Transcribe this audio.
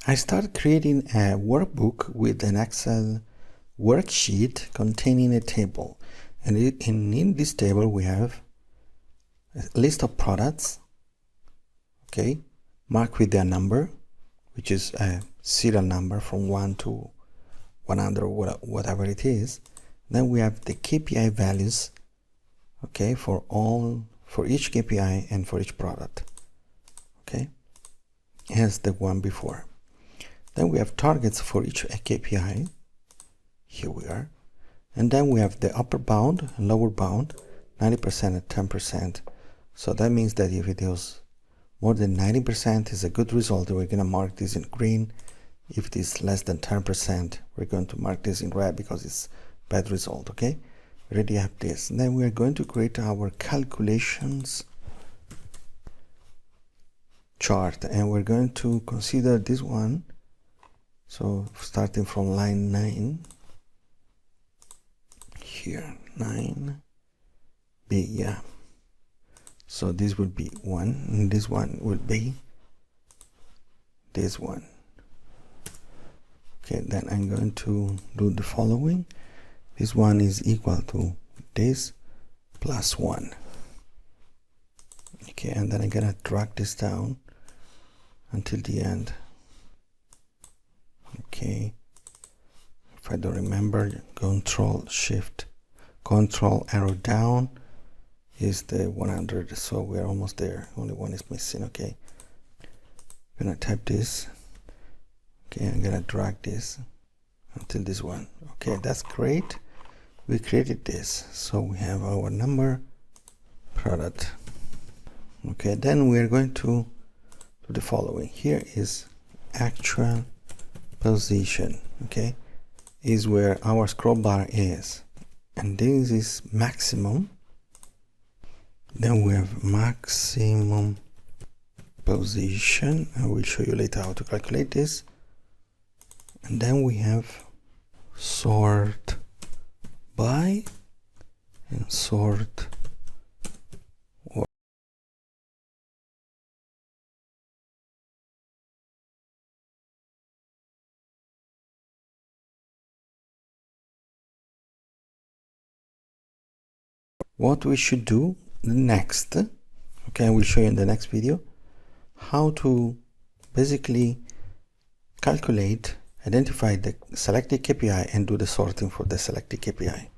I started creating a workbook with an Excel worksheet containing a table. And in this table, we have a list of products, okay, marked with their number, which is a serial number from 1 to 100, whatever it is. Then we have the KPI values, okay, for each KPI and for each product, okay, as the one before. Then we have targets for each KPI. Here we are. And then we have the upper bound and lower bound, 90% and 10%. So that means that if it is more than 90% is a good result, we're going to mark this in green. If it is less than 10%, we're going to mark this in red because it's bad result, okay? We already have this. And then we are going to create our calculations chart, and we're going to consider this one. So starting from line 9, here 9b, yeah. So this will be 1, and this one will be this one. Okay, then I'm going to do the following. This one is equal to this plus 1. Okay, and then I'm gonna drag this down until the end. Okay, if I don't remember, Control arrow down is the 100, so we're almost there. Only one is missing. Okay, I'm gonna type this. Okay, I'm gonna drag this until this one. Okay, that's great. We created this, so we have our number, product. Okay, then we're going to do the following. Here is actual position, okay, is where our scroll bar is, and this is maximum. Then we have maximum position. I will show you later how to calculate this. And then we have sort by and sort or. What we should do next, okay, I will show you in the next video how to basically calculate, identify the selected KPI and do the sorting for the selected KPI.